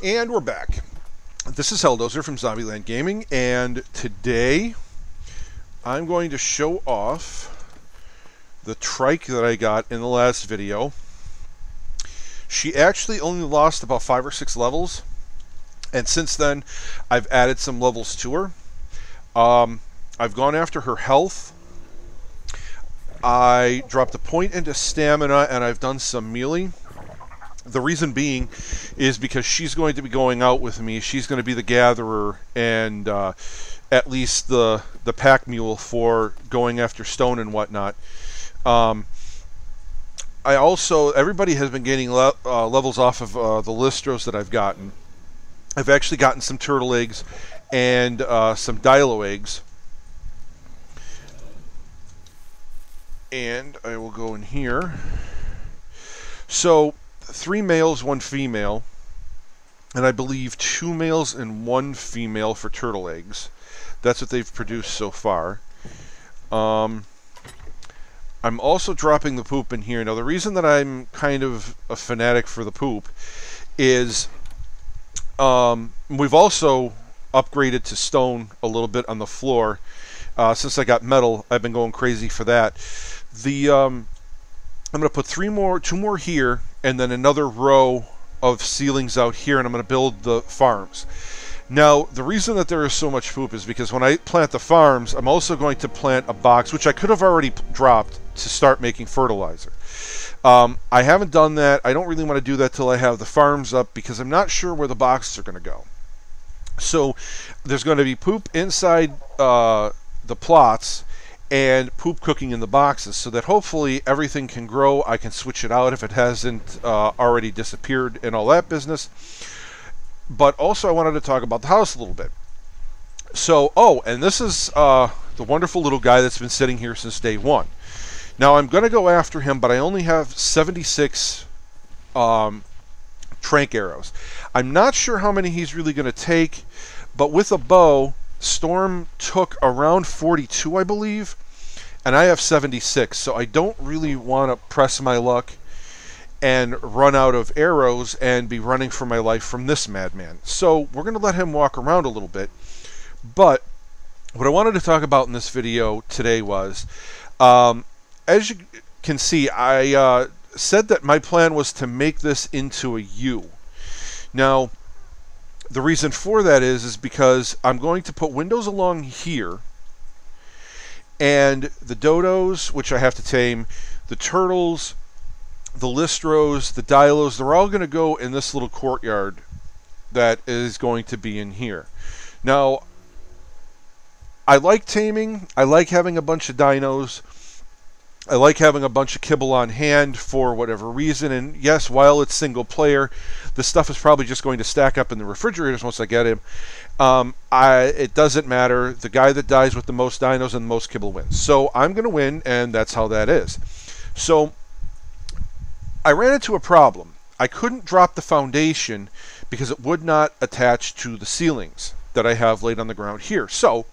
And we're back. This is Helldozer from Zombieland Gaming, and today I'm going to show off the trike that I got in the last video. She actually only lost about 5 or 6 levels, and since then I've added some levels to her. I've gone after her health. I dropped a point into stamina, and I've done some melee. The reason being is because she's going to be going out with me. She's going to be the gatherer and at least the pack mule for going after stone and whatnot. Everybody has been gaining levels off of the listros that I've gotten. I've actually gotten some turtle eggs and some dilo eggs. And I will go in here. So 3 males, 1 female, and I believe 2 males and 1 female for turtle eggs. That's what they've produced so far. I'm also dropping the poop in here. Now, the reason that I'm kind of a fanatic for the poop is we've also upgraded to stone a little bit on the floor. Since I got metal, I've been going crazy for that. I'm going to put 2 more here, and then another row of ceilings out here, and I'm going to build the farms. Now, the reason that there is so much poop is because when I plant the farms, I'm also going to plant a box, which I could have already dropped to start making fertilizer. I haven't done that. I don't really want to do that till I have the farms up, because I'm not sure where the boxes are going to go. So there's going to be poop inside the plots and poop cooking in the boxes, so that hopefully everything can grow. I can switch it out if it hasn't already disappeared and all that business. But also I wanted to talk about the house a little bit. So, and this is the wonderful little guy that's been sitting here since day 1. Now I'm going to go after him, but I only have 76 trank arrows. I'm not sure how many he's really going to take, but with a bow, Storm took around 42, I believe, and I have 76, so I don't really want to press my luck and run out of arrows and be running for my life from this madman. So we're going to let him walk around a little bit. But what I wanted to talk about in this video today was, as you can see, I said that my plan was to make this into a U. Now, the reason for that is because I'm going to put windows along here, and the dodos, which I have to tame, the turtles, the listros, the dilos, they're all going to go in this little courtyard that is going to be in here. Now, I like taming. I like having a bunch of dinos. I like having a bunch of kibble on hand for whatever reason, and yes, while it's single player, the stuff is probably just going to stack up in the refrigerators once I get him. It doesn't matter. The guy that dies with the most dinos and the most kibble wins. So I'm going to win, and that's how that is. So I ran into a problem. I couldn't drop the foundation because it would not attach to the ceilings that I have laid on the ground here. So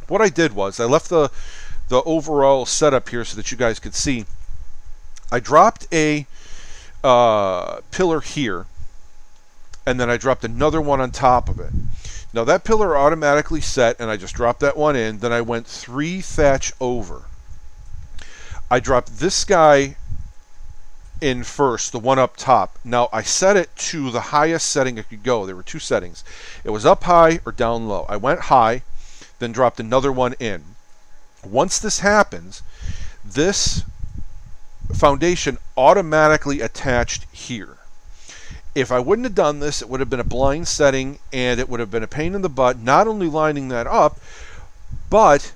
what I did was I left the overall setup here so that you guys could see. I dropped a pillar here, and then I dropped another one on top of it. Now that pillar automatically set, and I just dropped that one in. Then I went 3 thatch over. I dropped this guy in first, the one up top. Now I set it to the highest setting it could go. There were 2 settings. It was up high or down low. I went high, then dropped another one in. Once this happens, this foundation automatically attached here. If I wouldn't have done this, it would have been a blind setting, and it would have been a pain in the butt, not only lining that up, but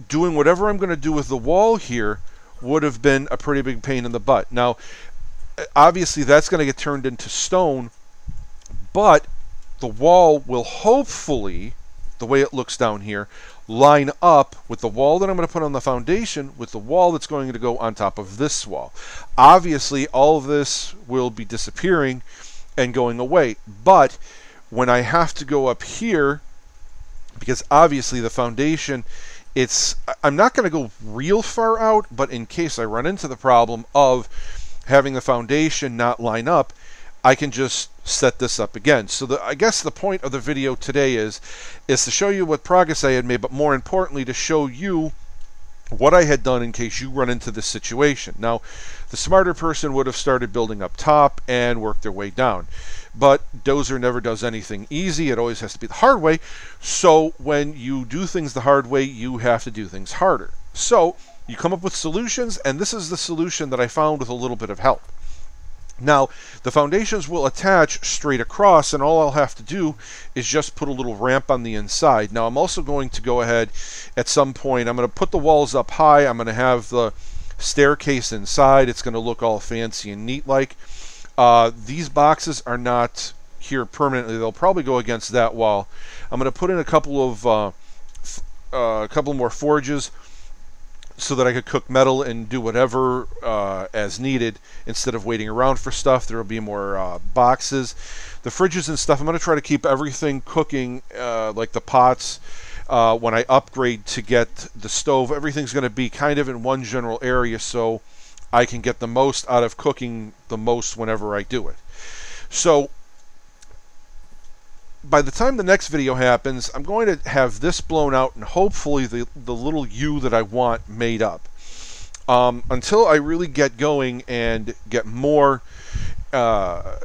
doing whatever I'm going to do with the wall here would have been a pretty big pain in the butt. Now, obviously that's going to get turned into stone, but the wall will hopefully, the way it looks down here, line up with the wall that I'm going to put on the foundation with the wall that's going to go on top of this wall. Obviously, all of this will be disappearing and going away, but when I have to go up here, because obviously the foundation, I'm not going to go real far out, but in case I run into the problem of having the foundation not line up, I can just set this up again. So I guess the point of the video today is to show you what progress I had made, but more importantly, to show you what I had done in case you run into this situation. Now, the smarter person would have started building up top and worked their way down. But Dozer never does anything easy. It always has to be the hard way. So when you do things the hard way, you have to do things harder. So you come up with solutions, and this is the solution that I found with a little bit of help. Now, the foundations will attach straight across, and all I'll have to do is just put a little ramp on the inside. Now, I'm also going to go ahead at some point, I'm going to put the walls up high, I'm going to have the staircase inside, it's going to look all fancy and neat like. These boxes are not here permanently, they'll probably go against that wall. I'm going to put in a couple more forges, so that I could cook metal and do whatever as needed instead of waiting around for stuff. There will be more boxes. The fridges and stuff, I'm going to try to keep everything cooking, like the pots. When I upgrade to get the stove, everything's going to be kind of in one general area so I can get the most out of cooking the most whenever I do it. So by the time the next video happens, I'm going to have this blown out and hopefully the little U that I want made up. Until I really get going and get more of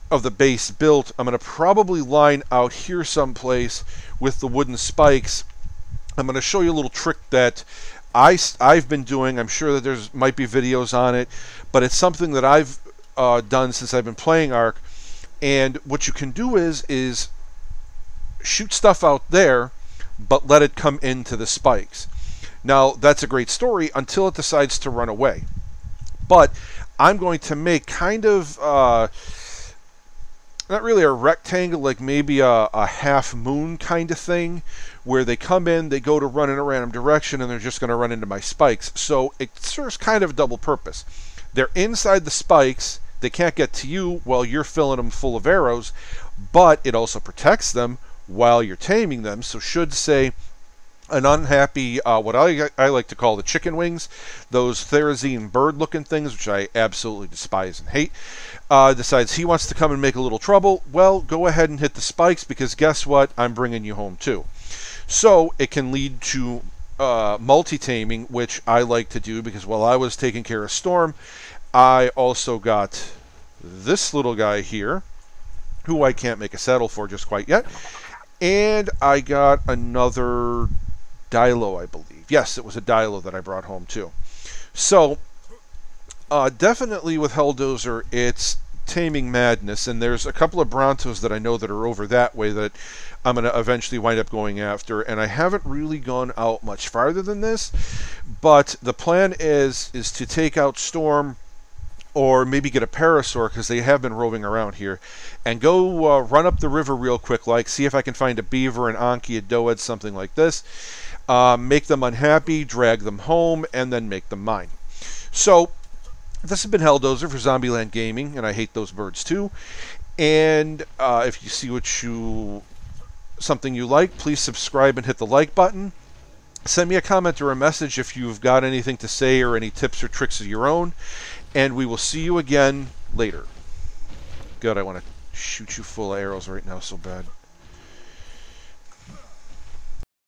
the base built, I'm going to probably line out here someplace with the wooden spikes. I'm going to show you a little trick that I've been doing. I'm sure that there's might be videos on it, but it's something that I've done since I've been playing ARK. And what you can do is shoot stuff out there, but let it come into the spikes. Now, that's a great story until it decides to run away. But I'm going to make kind of, not really a rectangle, like maybe a half moon kind of thing, where they come in, they go to run in a random direction, and they're just going to run into my spikes. So it serves kind of a double purpose. They're inside the spikes, they can't get to you while you're filling them full of arrows, but it also protects them while you're taming them. So should, say, an unhappy, what I like to call the chicken wings, those Therazine bird-looking things, which I absolutely despise and hate, decides he wants to come and make a little trouble, well, go ahead and hit the spikes, because guess what? I'm bringing you home too. So it can lead to multi-taming, which I like to do, because while I was taking care of Storm, I also got this little guy here, who I can't make a saddle for just quite yet. And I got another Dilo, I believe. Yes, it was a Dilo that I brought home too. So, definitely with Helldozer, it's taming madness. And there's a couple of Brontos that I know that are over that way that I'm going to eventually wind up going after. And I haven't really gone out much farther than this. But the plan is to take out Storm, or maybe get a Parasaur, because they have been roving around here, and go run up the river real quick, like see if I can find a beaver, an Anki, a Doed, something like this, make them unhappy, drag them home, and then make them mine. So this has been Helldozer for Zombieland Gaming, and I hate those birds too. And if you see something you like, please subscribe and hit the like button. Send me a comment or a message if you've got anything to say or any tips or tricks of your own. And we will see you again later. God, I want to shoot you full of arrows right now so bad.